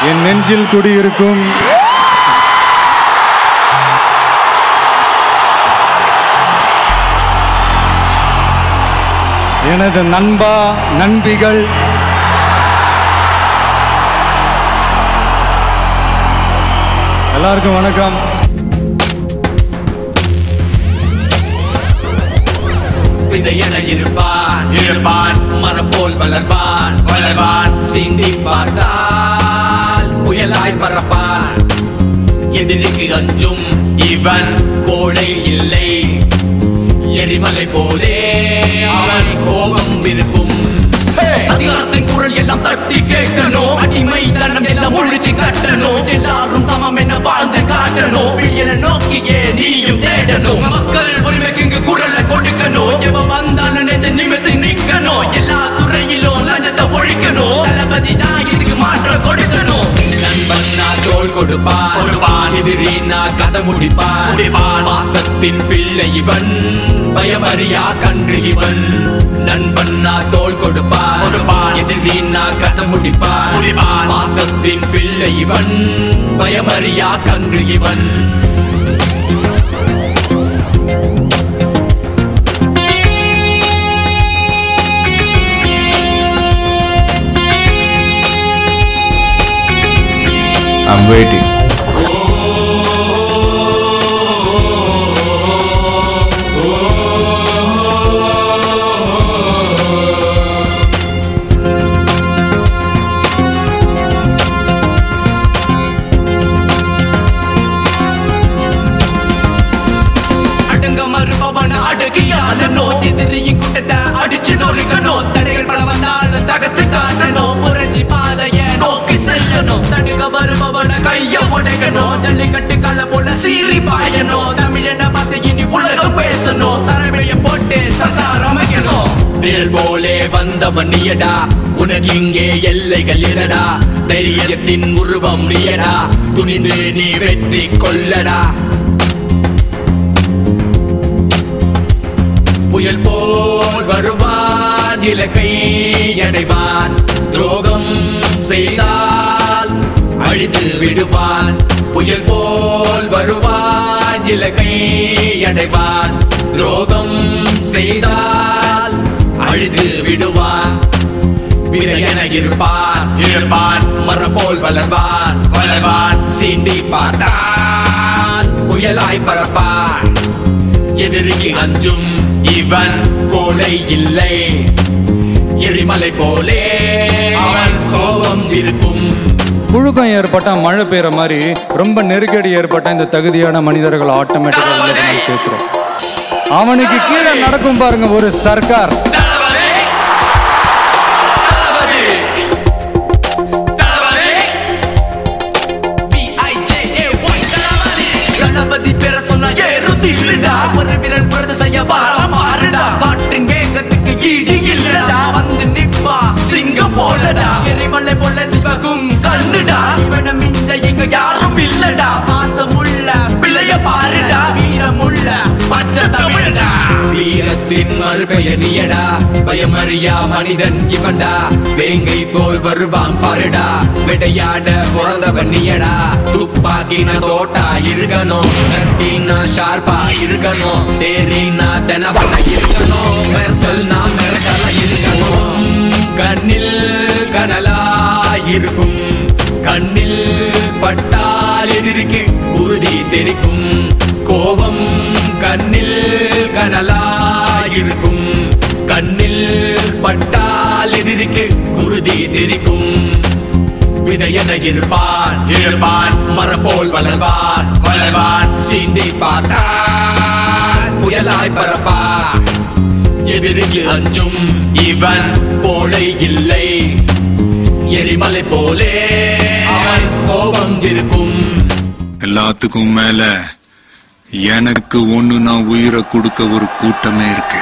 என் நெஞ்சில் குடியிருக்கும் எனது நண்பா நண்பிகள், எல்லாருக்கும் வணக்கம். இருப்பான் மரம் போல் வளர்வான் சிந்தி பார்த்தால் புயலாய் பறப்பான். எதிரிக்கு அஞ்சும் இவன் கோடை இல்லை, எரிமலை போலே அவன் கோபம் இருக்கும். அதிகாரத்தின் குரல் எல்லாம் தட்டி கேட்கணும், அடிமை தனம் எல்லாம் ஒழிச்சு கட்டணும். எல்லாரும் சமம் என்ன வாழ்ந்து காட்டணும், விழியனை நோக்கியே நீயும் தேடணும். மக்கள் உரிமைக்கு இங்கு குரலை கொடுக்கணும், எவன் வந்தாலும் நெஞ்ச நிமிர்த்தி நிக்கணும். எல்லா துறையிலும் லஞ்சத்தை ஒழிக்கணும், தளபதி தான் இதுக்கு மாற்றம் கொடுக்கணும். நண்பன்னா தோள் கொடுப்பான், எதிரினா கதை முடிப்பான். பாசத்தின் பிள்ளை இவன், பயமறியா கன்று இவன். நண்பன்னா தோள் கொடுப்பான், எதிரினா கதை முடிப்பான். பாசத்தின் பிள்ளை இவன், பயமறியா கன்று இவன். I'm waiting. அடங்க மறுபவன அடகியாளனோ, எதிரியின் கூட்டத்தை அடிச்சு நொறுக்கணும். தடைகள் பல வந்தாலும் தகர்த்து காட்டணும், புரட்சி பாதைய நோக்கி செல்லணும். தடுக்க வருபவன கைய உடைக்கணும், ஜல்லிக்கட்டு கலை போல சீறி பாயணும். தமிழனை பார்த்து இனி உலகம் பேசணும், சரவைய போட்டு சர்க்கார் அமைக்கணும். நிழல் போலே வந்தவன் நீயடா, உனக்கு இங்கே எல்லைகள் இல்லடா. தைரியத்தின் உருவம் நீயடா, துணிந்து நீ வெற்றி கொள்ளடா. புயல் போல் வருவான், இலக்கை அடைவான். துரோகம் செய்தால் அழித்து விடுவான். புயல் போல் வருவான், இலக்கை அடைவான். துரோகம் செய்தால் அழித்து விடுவான். விரையென இருப்பான், மரம் போல் வளர்வான். சீண்டி பார்த்தால் புயலாய் பறப்பான். எதிரிக்கு அஞ்சும் இவன் கோலை இல்லை, எரிமலை போலே அவன் கோபம் இருக்கும். புழுக்கம் ஏற்பட்டா மழை பெய்யற மாதிரி ரொம்ப நெருக்கடி ஏற்பட்ட இந்த தகுதியான மனிதர்கள் ஆட்டோமேட்டிக்கா சேர்க்கிறோம். அவனுக்கு கீழே நடக்கும் பாருங்க ஒரு சர்க்கார். ஒரு விரல் பொழுது செய்ய மாறுடா, காற்றின் வேகத்துக்கு ஈடு இல்லடா. வந்து நிப்பா சிங்கம் போலடா, எரிமலை போல சிவக்கும் கண்ணுடா. இவனை மிஞ்ச எங்க யாரும் இல்லடா, பாசமுள்ள பிள்ளைய பாருடா. வீரமுள்ள பச்சை தமிழடா, வீரத்தின் மறுபெயர் நீயடா. பயமறியா மனிதன் இவன்டா, வேங்கை போல் வருவான் பாருடா. விடையாட பிறந்தவன் நீயடா, துப்பாக்கின தோட்டா இருக்கணும், நட்டினா ஷார்ப்பா இருக்கணும். தேரினா தெனவன இருக்கணும், மெர்சல்னா மெரடலா இருக்கணும். கண்ணில் கனலா இருக்கும், கண்ணில் பட்டால் எதிரிக்கு குருதி தெரிக்கும். கோபம் கண்ணில் கனலா இருக்கும், கண்ணில் பட்டால் எதிரிக்கு குருதி தெரிக்கும். விதையென இருப்பான், மரம் போல் வளர்வான். சீண்டி பார்த்தால் புயலாய் பறப்பான். எதிரிக்கு அஞ்சும் இவன் கோடை இல்லை, எரிமலை போலே அவன் கோபம் இருக்கும். எல்லாத்துக்கும் மேல எனக்கு ஒண்ணு நான் உயிரை கொடுக்க ஒரு கூட்டமே இருக்கு.